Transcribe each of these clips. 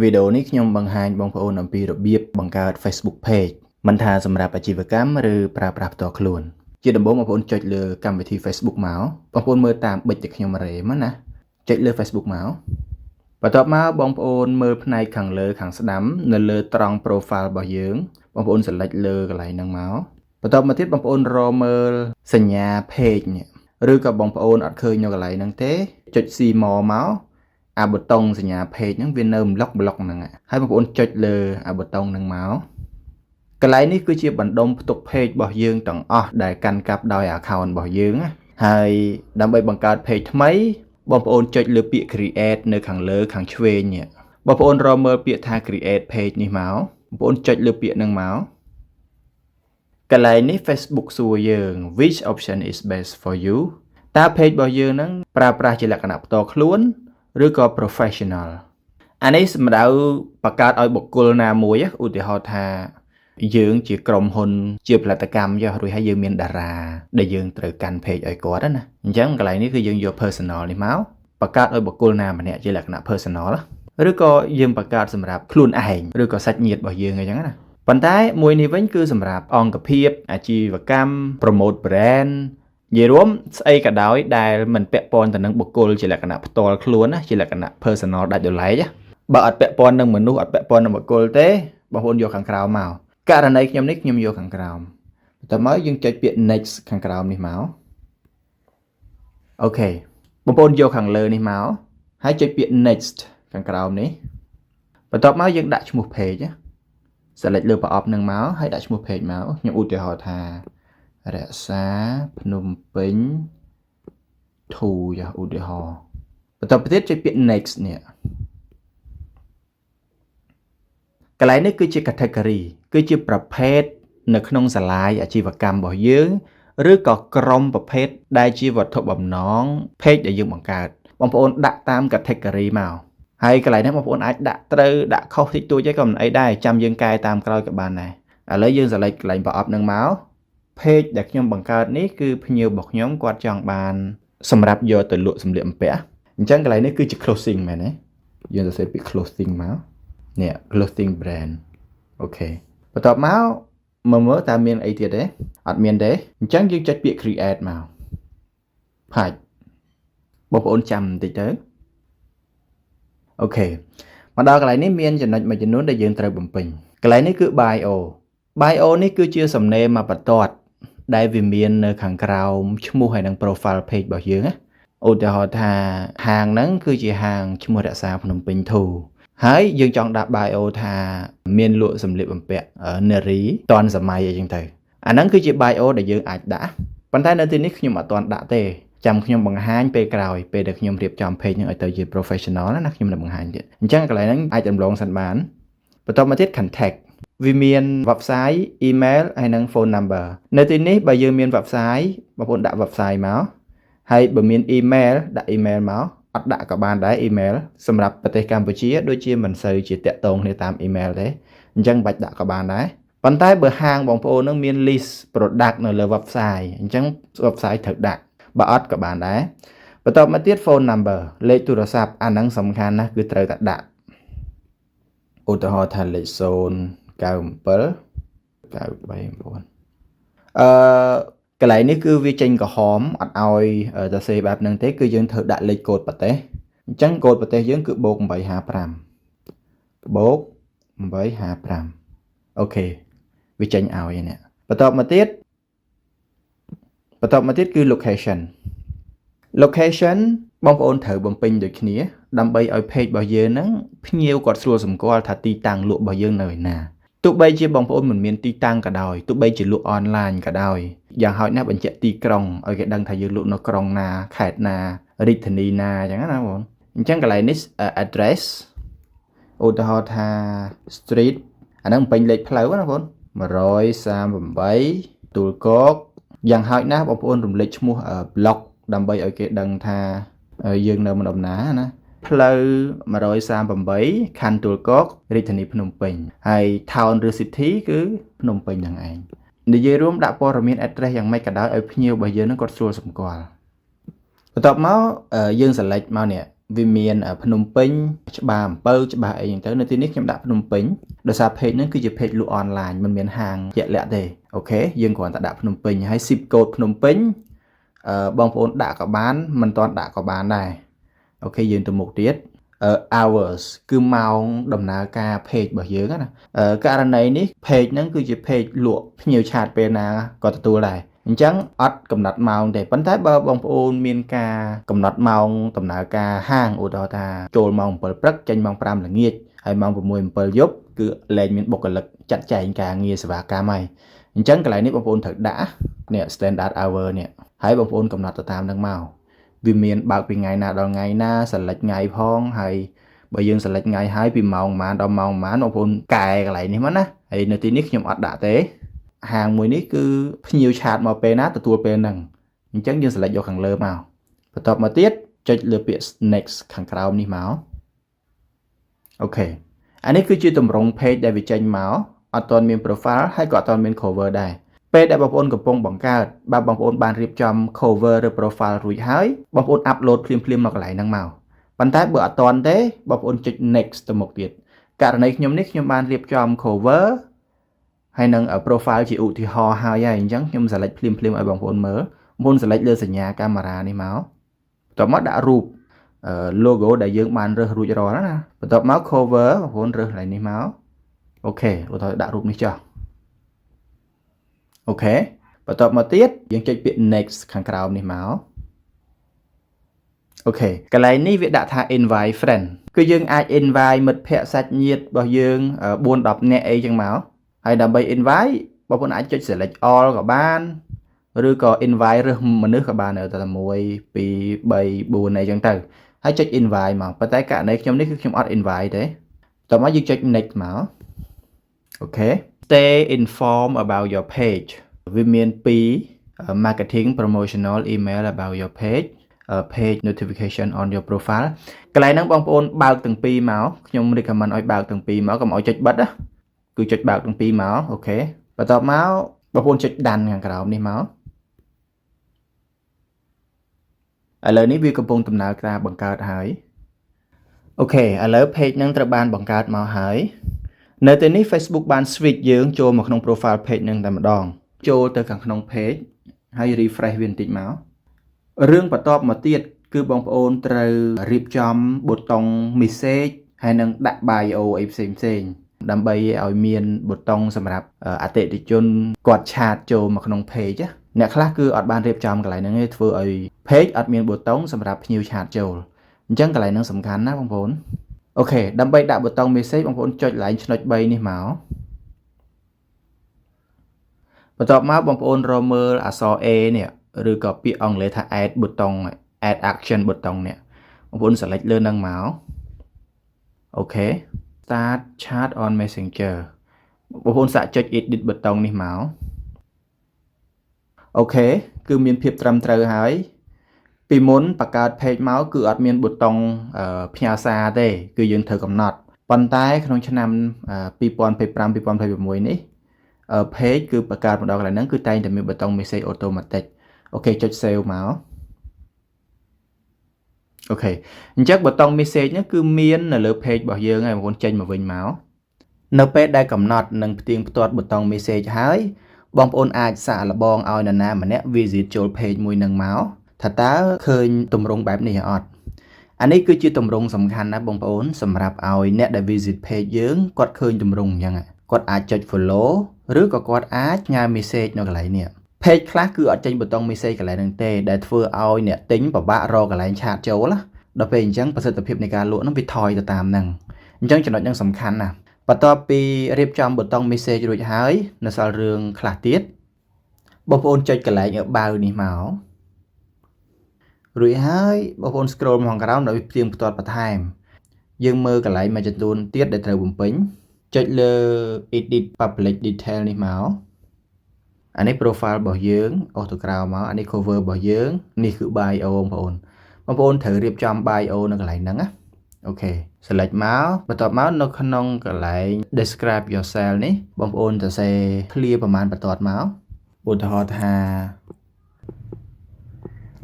video នេះខ្ញុំបង្ហាញបងប្អូនអំពីរបៀបបង្កើត Facebook page មិនថាសម្រាប់អាជីវកម្មឬប្រើប្រាស់ផ្ទាល់ខ្លួនជាដំបូងបងប្អូនចុចលើកម្មវិធី Facebook មកបងប្អូនមើលតាមប៊ិចដែលខ្ញុំរេមកណាចុចលើ Facebook មកបន្ទាប់មកបងប្អូនមើលផ្នែកខាងលើខាងស្ដាំនៅលើត្រង់ profile របស់យើងបងប្អូន select លើកន្លែងហ្នឹងមកបន្ទាប់មកទៀតបងប្អូនរកមើលសញ្ញា page នេះឬក៏បងប្អូនអត់ឃើញនៅកន្លែងហ្នឹងទេចុច see more មកអាប៊ូតុងសញ្ញា page ហ្នឹងវានៅ block ហ្នឹងហើយបងប្អូនចុចលើអាប៊ូតុងហ្នឹងមកកន្លែងនេះគឺជាបណ្ដុំផ្ទុក page របស់យើងទាំងអស់ដែលកាន់កាប់ដោយ account របស់យើងហើយដើម្បីបង្កើត page ថ្មីបងប្អូនចុចលើពាក្យ create នៅខាងលើខាងឆ្វេងនេះបងប្អូនរកមើលពាក្យថា create page នេះមកបងប្អូនចុចលើពាក្យហ្នឹងមកកន្លែងនេះ Facebook សួរយើង which option is best for you តើ page របស់យើងហ្នឹងប្រើប្រាស់ជាលក្ខណៈផ្ទាល់ខ្លួនឬក៏ professional អានេះសម្ដៅបង្កើតឲ្យបុគ្គលណាមួយឧទាហរណ៍ថាយើងជាក្រុមហ៊ុនជាផលិតកម្មចុះរួចហើយយើងមានតារាដែលយើងត្រូវកាន់ page ឲ្យគាត់ណាអញ្ចឹងកន្លែងនេះគឺយើងយក personal នេះមកបង្កើតឲ្យបុគ្គលណាម្នាក់ជាលក្ខណៈ personal ឬក៏យើងបង្កើតសម្រាប់ខ្លួនឯងឬក៏សាច់ញាតិរបស់យើងអញ្ចឹងណាប៉ុន្តែមួយនេះវិញគឺសម្រាប់អង្គភាពអាជីវកម្ម promote brand និយាយរួមស្អីក៏ដោយដែលមិនពាក់ព័ន្ធទៅនឹងបុគ្គលជាលក្ខណៈផ្ទាល់ខ្លួនណាជាលក្ខណៈ personal ដាច់ដោយឡែកបើអត់ពាក់ព័ន្ធនឹងមនុស្សអត់ពាក់ព័ន្ធនឹងបុគ្គលទេបងប្អូនយកខាងក្រោមមកករណីខ្ញុំនេះខ្ញុំយកខាងក្រោមបន្ទាប់មកយើងចុចពាក្យ next ខាងក្រោមនេះមកអូខេបងប្អូនយកខាងលើនេះមកហើយចុចពាក្យ next ខាងក្រោមនេះបន្ទាប់មកយើងដាក់ឈ្មោះ page select លើប្រអប់នឹងមកហើយដាក់ឈ្មោះ page មកខ្ញុំឧទាហរណ៍ថារក្សាភ្នំពេញធូយ៉ាឧទាហរណ៍បន្តទៅទៀតចុចពាក្យ next នេះកន្លែងនេះគឺជា category គឺជាប្រភេទនៅក្នុងសាលាអាជីវកម្មរបស់យើងឬក៏ក្រុមប្រភេទដែលជាវត្ថុបំណង page ដែលយើងបង្កើតបងប្អូនដាក់តាម category មកហើយកន្លែងនេះបងប្អូនអាចដាក់ត្រូវដាក់ខុសតិចតួចឯងក៏មិនអីដែរចាំយើងកែតាមក្រោយក៏បានដែរឥឡូវយើង select កន្លែងប្រអប់នឹងមក page ដែលខ្ញុំបង្កើតនេះគឺភ្ញៀវរបស់ខ្ញុំគាត់ចង់បានសម្រាប់យកទៅលក់សម្លៀកបំពាក់អញ្ចឹងកន្លែងនេះគឺជា clothing មែនទេយើងសរសេរពាក្យ clothing មកនេះ clothing brand អូខេបន្ទាប់មកមើលតើមានអីទៀតទេអត់មានទេអញ្ចឹងយើងចុចពាក្យ create មកផាច់បងប្អូនចាំបន្តិចទៅអូខេមកដល់កន្លែងនេះមានចំណុចមួយចំនួនដែលយើងត្រូវបំពេញកន្លែងនេះគឺ bio នេះគឺជាសំណេរមួយបន្ទាត់ដែលវាមាននៅខាងក្រោមឈ្មោះហើយនឹង profile page របស់យើងណាឧទាហរណ៍ថាហាងហ្នឹងគឺជាហាងឈ្មោះរក្សាភ្នំពេញធូហើយយើងចង់ដាក់ bio ថាមានលក់សម្លៀកបំពាក់នារីតាន់សម័យអីចឹងទៅអាហ្នឹងគឺជា bio ដែលយើងអាចដាក់ប៉ុន្តែនៅទីនេះខ្ញុំអត់ទាន់ដាក់ទេចាំខ្ញុំបង្ហាញពេលក្រោយពេលដែលខ្ញុំរៀបចំ page ហ្នឹងឲ្យទៅជា professional ណាខ្ញុំនឹងបង្ហាញទៀតអញ្ចឹងកន្លែងហ្នឹងអាចដំឡងសិនបានបន្តមកទៀត contact វាមាន website email ហើយនិង phone number នៅទីនេះបើយើងមាន website បងប្អូនដាក់ website មកហើយបើមាន email ដាក់ email មកអត់ដាក់ក៏បានដែរ email សម្រាប់ប្រទេសកម្ពុជាដូចជាមិនសូវជាតាក់ទងគ្នាតាម email ទេអញ្ចឹងបាច់ដាក់ក៏បានដែរប៉ុន្តែបើហាងបងប្អូននឹងមាន list product នៅលើ website អញ្ចឹង website ត្រូវដាក់បើអត់ក៏បានដែរបន្តមកទៀត phone number លេខទូរស័ព្ទអាហ្នឹងសំខាន់ណាស់គឺត្រូវតែដាក់ឧទាហរណ៍ថាលេខ097 939កន្លែងនេះគឺវាចេញក្រហមអត់ឲ្យសរសេរបែបហ្នឹងទេគឺយើងត្រូវដាក់លេខកូដប្រទេសអញ្ចឹងកូដប្រទេសយើងគឺ+855អូខេវាចេញឲ្យនេះបន្តមកទៀតគឺ location បងប្អូនត្រូវបំពេញដូចគ្នាដើម្បីឲ្យ page របស់យើងហ្នឹងភ្ញៀវគាត់ស្រួលសម្គាល់ថាទីតាំងលក់របស់យើងនៅឯណាទោះបីជាបងប្អូនមិនមានទីតាំងក៏ដោយទោះបីជាលក់ online ក៏ដោយយ៉ាងហោចណាស់បញ្ជាក់ទីក្រុងឲ្យគេដឹងថាយើងលក់នៅក្រុងណាខេត្តណារាជធានីណាអញ្ចឹងណាបងអញ្ចឹងកន្លែងនេះ address ឧទាហរណ៍ថា street អាហ្នឹងបំពេញលេខផ្លូវណាបង138ទួលគោកយ៉ាងហោចណាស់បងប្អូនរំលេចឈ្មោះ block ដើម្បីឲ្យគេដឹងថាយើងនៅម្ដុំណាណាផ្លូវ138ខណ្ឌទួលគោករាជធានីភ្នំពេញហើយ town ឬ city គឺភ្នំពេញហ្នឹងឯងនិយាយរួមដាក់ព័ត៌មាន address យ៉ាងម៉េចក៏ដោយឲ្យភ្ញៀវរបស់យើងនឹងគាត់ស្រួលសម្គាល់បន្ទាប់មកយើង select មកនេះ វាមានភ្នំពេញច្បារអំពៅច្បារអីចឹងទៅនៅទីនេះខ្ញុំដាក់ភ្នំពេញដោយសារ page ហ្នឹងគឺជា page លក់ online មិនមានហាងជាក់លាក់ទេអូខេយើងគ្រាន់តែដាក់ភ្នំពេញហើយ zip code ភ្នំពេញបងប្អូនដាក់ក៏បានមិនទាន់ដាក់ក៏បានដែរអូខេយើងទៅមុខទៀត hours គឺម៉ោងដំណើរការ page របស់យើងណាករណីនេះ page ហ្នឹងគឺជា page លក់ភ្ញៀវឆាតពេលណាក៏ទទួលដែរអញ្ចឹងអត់កំណត់ម៉ោងទេប៉ុន្តែបើបងប្អូនមានការកំណត់ម៉ោងដំណើរការហាងឧទាហរណ៍ថាចូលម៉ោង7ព្រឹកចេញម៉ោង5ល្ងាចហើយម៉ោង6 7យប់គឺលែងមានបុគ្គលិកចាត់ចែងការងារសេវាកម្មហើយអញ្ចឹងកន្លែងនេះបងប្អូនត្រូវដាក់នេះ standard hour នេះហើយបងប្អូនកំណត់ទៅតាមនឹងមកវាមានបើកពីថ្ងៃណាដល់ថ្ងៃណា select ថ្ងៃផងហើយបើយើង select ថ្ងៃហើយពីម៉ោងប៉ុន្មានដល់ម៉ោងប៉ុន្មានបងប្អូនកែកន្លែងនេះមកណាហើយនៅទីនេះខ្ញុំអត់ដាក់ទេហាងមួយនេះគឺភ្ញៀវឆាតមកពេលណាទទួលពេលហ្នឹងអញ្ចឹងយើង select យកខាងលើមកបន្ទាប់មកទៀតចុចលើពាក្យ next ខាងក្រោមនេះមកអូខេអានេះគឺជាទម្រង់ page ដែលវាចេញមកអត់ទាន់មាន profile ហើយក៏អត់ទាន់មាន cover ដែរពេលដែលបងប្អូនកំពុងបង្កើតបើបងប្អូនបានរៀបចំ cover ឬ profile រួចហើយបងប្អូន upload ភ្លាមៗមកកន្លែងហ្នឹងមកប៉ុន្តែបើអត់ទាន់ទេបងប្អូនចុច next ទៅមុខទៀតករណីខ្ញុំនេះខ្ញុំបានរៀបចំ cover ហើយនឹង profile ជាឧទាហរណ៍ហើយអញ្ចឹងខ្ញុំ select ភ្លាមៗឲ្យបងប្អូនមើលបងប្អូន select លើសញ្ញាកាមេរ៉ានេះមកបន្ទាប់មកដាក់រូបlogo ដែលយើងបានរើសរួចរាល់ណាបន្ទាប់មក cover បងប្អូនរើសកន្លែងនេះមកអូខេឧទាហរណ៍ដាក់រូបនេះចុះអូខេបន្ទាប់មកទៀតយើងចុចពាក្យ next ខាងក្រោមនេះមកអូខេកន្លែងនេះវាដាក់ថា invite friend គឺយើងអាច invite មិត្តភ័ក្តិសាច់ញាតិរបស់យើង4 10នាក់អីចឹងមកហើយដើម្បី invite បងប្អូនអាចចុច select all ក៏បានឬក៏ invite រើសមនុស្សក៏បានតែ1 2 3 4អីចឹងទៅហើយចុច invite មកប៉ុន្តែករណីខ្ញុំនេះគឺខ្ញុំអត់ invite ទេតោះមកយើងចុច next មកអូខេ stay informed about your page វាមាន2 marketing promotional email about your page page notification on your profile កន្លែងហ្នឹងបងប្អូនបើកទាំងពីរមកខ្ញុំ recommend ឲ្យបើកទាំងពីរមកកុំឲ្យចុចបិទណាគឺចុចបើកទាំងពីរមកអូខេបន្ទាប់មកបងប្អូនចុចដានខាងក្រោមនេះមកឥឡូវនេះវាកំពុងដំណើរការបង្កើតហើយអូខេឥឡូវ page ហ្នឹងត្រូវបានបង្កើតមកហើយនៅទីនេះ Facebook បាន switch យើងចូលមកក្នុង profile page ហ្នឹងតែម្ដងចូលទៅខាងក្នុង page ហើយ refresh វាបន្តិចមករឿងបន្ទាប់មកទៀតគឺបងប្អូនត្រូវរៀបចំប៊ូតុង message ហើយនឹងដាក់ bio អីផ្សេងដើម្បីឲ្យមានប៊ូតុងសម្រាប់អតិថិជនគាត់ឆាតចូលមកក្នុង page អ្នកខ្លះគឺអត់បានរៀបចំកន្លែងហ្នឹងទេធ្វើឲ្យ page អត់មានប៊ូតុងសម្រាប់ភ្ញៀវឆាតចូលអញ្ចឹងកន្លែងហ្នឹងសំខាន់ណាបងប្អូនអូខេដើម្បីដាក់ប៊ូតុង message បងប្អូនចុចកន្លែងឆ្នុច3នេះមកបន្ទាប់មកបងប្អូនរកមើលអក្សរ A នេះឬក៏ពាក្យអង់គ្លេសថា add button add action button នេះបងប្អូន select លើហ្នឹងមកអូខេ start chat on messenger បងប្អូនសាកចុច edit button នេះមកអូខេគឺមានភាពត្រឹមត្រូវហើយពីមុនបង្កើត page មកគឺអត់មានប៊ូតុងផ្ញើសារទេគឺយើងត្រូវកំណត់ប៉ុន្តែក្នុងឆ្នាំ2025 2026នេះpage គឺបង្កើតមកដល់កន្លែងហ្នឹងគឺតែងតែមានប៊ូតុង message automatic អូខេចុច save មកអូខេអញ្ចឹងប៊ូតុង message ហ្នឹងគឺមាននៅលើ page របស់យើងហើយបងប្អូនចេញមកវិញមកនៅពេលដែលកំណត់និងផ្ទៀងផ្ទាត់ប៊ូតុង message ហើយបងប្អូនអាចសាកល្បងឲ្យនរណាម្នាក់ visit ចូល page មួយនឹងមកថាតើឃើញទម្រង់បែបនេះអត់អានេះគឺជាទម្រង់សំខាន់ណាស់បងប្អូនសម្រាប់ឲ្យអ្នកដែល visit page យើងគាត់ឃើញទម្រង់អញ្ចឹងគាត់អាចចុច follow ឬក៏គាត់អាចផ្ញើ message នៅកន្លែងនេះ page ខ្លះគឺអត់ចេញប៊ូតុង message កន្លែងហ្នឹងទេដែលធ្វើឲ្យអ្នកទិញពិបាករកកន្លែងឆាតចូលណាដល់ពេលអញ្ចឹងប្រសិទ្ធភាពនៃការលក់ហ្នឹងវាថយទៅតាមហ្នឹងអញ្ចឹងចំណុចហ្នឹងសំខាន់ណាស់បន្ទាប់ពីរៀបចំប៊ូតុង message រួចហើយនៅសល់រឿងខ្លះទៀតបងប្អូនចុចកន្លែងបើនេះមករួចហើយបងប្អូន scroll មកខាងក្រោមដល់វាផ្ទៀងផ្ទាត់បន្ថែមយើងមើលកន្លែងមួយចំនួនទៀតដែលត្រូវបំពេញចុចលើ edit public detail នេះមកអានេះ profile របស់យើងអូសទៅក្រៅមកអានេះ cover របស់យើងនេះគឺ bio បងប្អូនត្រូវរៀបចំ bio នៅកន្លែងហ្នឹងណាអូខេ select មកបន្ទាប់មកនៅក្នុងកន្លែង describe yourself នេះបងប្អូនសរសេរ clear ប្រមាណបន្ទាត់មកឧទាហរណ៍ថា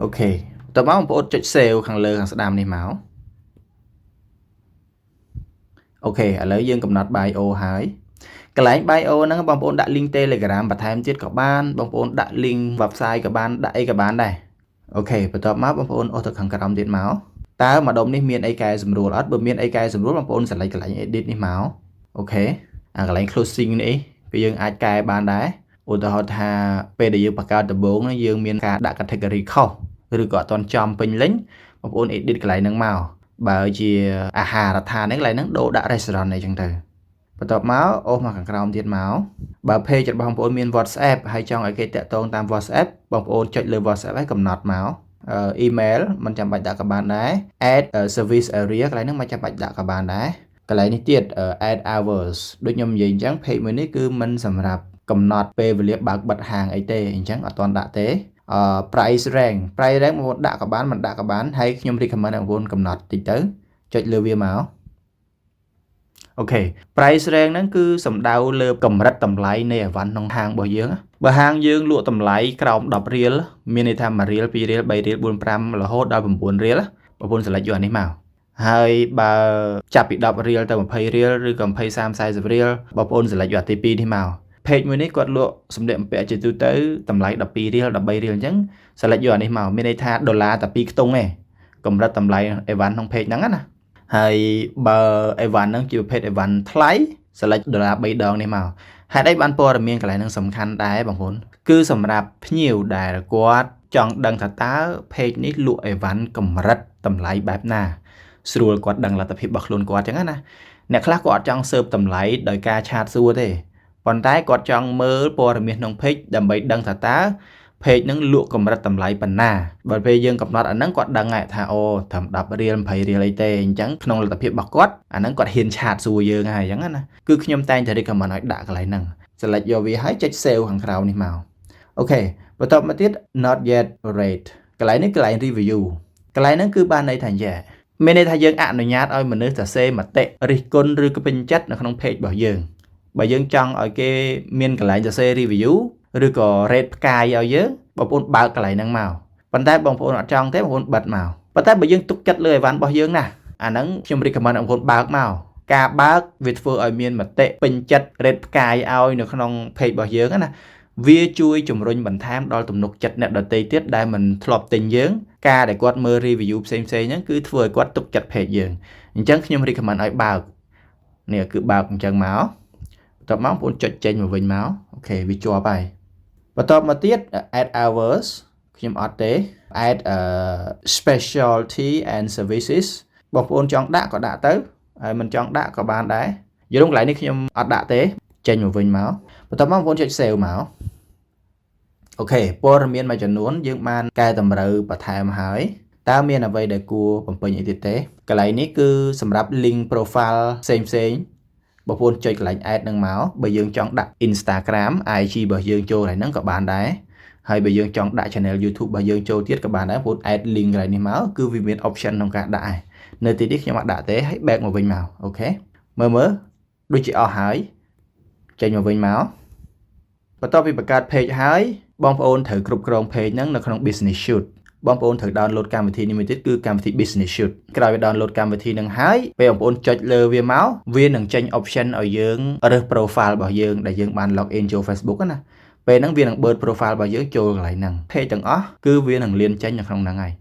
អូខេបន្ទាប់មកបងប្អូនចុច save ខាងលើខាងស្ដាំនេះមក អូខេឥឡូវយើងកំណត់ bio ហើយកន្លែង bio ហ្នឹងបងប្អូនដាក់ link Telegram បន្ថែមទៀតក៏បានបងប្អូនដាក់ link website ក៏បានដាក់អីក៏បានដែរអូខេបន្ទាប់មកបងប្អូនអូសទៅខាងក្រោមទៀតមកតើម្ដុំនេះមានអីកែសម្រួលអត់បើមានអីកែសម្រួលបងប្អូន select កន្លែង edit នេះមកអូខេអាកន្លែង closing នេះគឺយើងអាចកែបានដែរឧទាហរណ៍ថាពេលដែលយើងបង្កើតដំបូងយើងមានការដាក់ category ខុសឬក៏អត់ទាន់ចំពេញលេញបងប្អូន edit កន្លែងហ្នឹងមកបើជាអាហារដ្ឋានហ្នឹងកន្លែងហ្នឹងដូរដាក់ restaurant អីចឹងទៅបន្ទាប់មកអូសមកខាងក្រោមទៀតមកបើ page របស់បងប្អូនមាន WhatsApp ហើយចង់ឲ្យគេតាក់ទងតាម WhatsApp បងប្អូនចុចលើ WhatsApp ហើយកំណត់មកemail មិនចាំបាច់ដាក់ក៏បានដែរ add service area កន្លែងហ្នឹងមិនចាំបាច់ដាក់ក៏បានដែរកន្លែងនេះទៀត add hours ដូចខ្ញុំនិយាយអញ្ចឹង page មួយនេះគឺមិនសម្រាប់កំណត់ពេលវេលាបើកបិទហាងអីទេអញ្ចឹងអត់ទាន់ដាក់ទេprice rank បងប្អូនដាក់ក៏បានមិនដាក់ក៏បានហើយខ្ញុំ recommend ឲ្យបងប្អូនកំណត់តិចទៅចុចលើវាមកអូខេ price rank ហ្នឹងគឺសំដៅលើកម្រិតតម្លៃនៃអីវ៉ាន់ក្នុងហាងរបស់យើងបើហាងយើងលក់តម្លៃក្រោម10រៀលមានន័យថា1រៀល2រៀល3រៀល4 5រហូតដល់9រៀលបងប្អូន select យកអានេះមកហើយបើចាប់ពី10រៀលទៅ20រៀលឬក៏20 30 40រៀលបងប្អូន select យកអាទី2នេះមកpage មួយនេះគាត់លក់សម្លៀកបំពាក់ជាទូទៅតម្លៃ12រៀល13រៀលអញ្ចឹង select យកអានេះមកមានន័យថាដុល្លារតែ2ខ្ទង់ទេកម្រិតតម្លៃអីវ៉ាន់ក្នុង page ហ្នឹងណាហើយបើអីវ៉ាន់ហ្នឹងជាប្រភេទអីវ៉ាន់ថ្លៃ select ដុល្លារ3ដងនេះមកហេតុអីបានព័ត៌មានកន្លែងហ្នឹងសំខាន់ដែរបងប្អូនគឺសម្រាប់ភ្ញៀវដែលគាត់ចង់ដឹងថាតើ page នេះលក់អីវ៉ាន់កម្រិតតម្លៃបែបណាស្រួលគាត់ដឹងលទ្ធភាពរបស់ខ្លួនគាត់អញ្ចឹងណាអ្នកខ្លះគាត់អត់ចង់ស៊ើបតម្លៃដោយការឆាតសួរទេប៉ុន្តែគាត់ចង់មើលព័ត៌មានក្នុង page ដើម្បីដឹងថាតើ page ហ្នឹងលក់កម្រិតតម្លៃប៉ុណ្ណាបើពេលយើងកំណត់អាហ្នឹងគាត់ដឹងថាអូត្រឹម10រៀល20រៀលអីទេអញ្ចឹងក្នុងលទ្ធភាពរបស់គាត់អាហ្នឹងគាត់ហ៊ានឆាតសួរយើងហើយអញ្ចឹងណាគឺខ្ញុំតែងតែ recommend ឲ្យដាក់កន្លែងហ្នឹង select យកវាហើយចុច save ខាងក្រោមនេះមកអូខេបន្ទាប់មកទៀត not yet rate កន្លែងនេះកន្លែង review កន្លែងហ្នឹងគឺបានន័យថាយ៉ាងមានន័យថាយើងអនុញ្ញាតឲ្យមនុស្សសរសេរមតិរិះគន់ឬក៏ពេញចិត្តនៅក្នុង page របស់យើងបើយើងចង់ឲ្យគេមានកន្លែងសរសេរ review ឬក៏ rate ផ្កាយឲ្យយើងបងប្អូនបើកកន្លែងហ្នឹងមកប៉ុន្តែបងប្អូនអត់ចង់ទេបងប្អូនបិទមកប៉ុន្តែបើយើងទុកចិត្តលើអីវ៉ាន់របស់យើងណាអាហ្នឹងខ្ញុំ recommend ឲ្យបងប្អូនបើកមកការបើកវាធ្វើឲ្យមានមតិពេញចិត្ត rate ផ្កាយឲ្យនៅក្នុង page របស់យើងណាវាជួយជំរុញបន្ថែមដល់ទំនុកចិត្តអ្នកដទៃទៀតដែលមិនធ្លាប់ទិញយើងការដែលគាត់មើល review ផ្សេងៗហ្នឹងគឺធ្វើឲ្យគាត់ទុកចិត្ត page យើងអញ្ចឹងខ្ញុំ recommend ឲ្យបើកនេះគឺបើកអញ្ចឹងមកបន្ទាប់មកបងប្អូនចុចចេញមកវិញមកអូខេវាជាប់ហើយបន្ទាប់មកទៀត add hours ខ្ញុំអត់ទេ add specialty and services បងប្អូនចង់ដាក់ក៏ដាក់ទៅហើយមិនចង់ដាក់ក៏បានដែរយល់កន្លែងនេះខ្ញុំអត់ដាក់ទេចេញមកវិញមកបន្ទាប់មកបងប្អូនចុច save មកអូខេព័ត៌មានមួយចំនួនយើងបានកែតម្រូវបន្ថែមហើយតើមានអ្វីដែលគួរបំពេញអីទៀតទេកន្លែងនេះគឺសម្រាប់ link profile ផ្សេងបងប្អូនចុចកន្លែង add នឹងមកបើយើងចង់ដាក់ Instagram IG របស់យើងចូលកន្លែងហ្នឹងក៏បានដែរហើយបើយើងចង់ដាក់ channel YouTube របស់យើងចូលទៀតក៏បានដែរបងប្អូន add link កន្លែងនេះមកគឺវាមាន option ក្នុងការដាក់ហើយនៅទីនេះខ្ញុំអត់ដាក់ទេហើយ back មកវិញមកអូខេមើលដូចជាអស់ហើយចេញមកវិញមកបន្ទាប់ពីបង្កើត page ហើយបងប្អូនត្រូវគ្រប់គ្រង page ហ្នឹងនៅក្នុង business suite បងប្អូនត្រូវ download កម្មវិធីនេះមួយទៀតគឺកម្មវិធី business suite ក្រោយពី download កម្មវិធីហ្នឹងហើយពេលបងប្អូនចុចលើវាមកវានឹងចេញ option ឲ្យយើងរើស profile របស់យើងដែលយើងបាន log in ចូល Facebook ណាពេលហ្នឹងវានឹងបើក profile របស់យើងចូលកន្លែងហ្នឹង page ទាំងអស់គឺវានឹងលៀនចេញនៅក្នុងហ្នឹងហើយ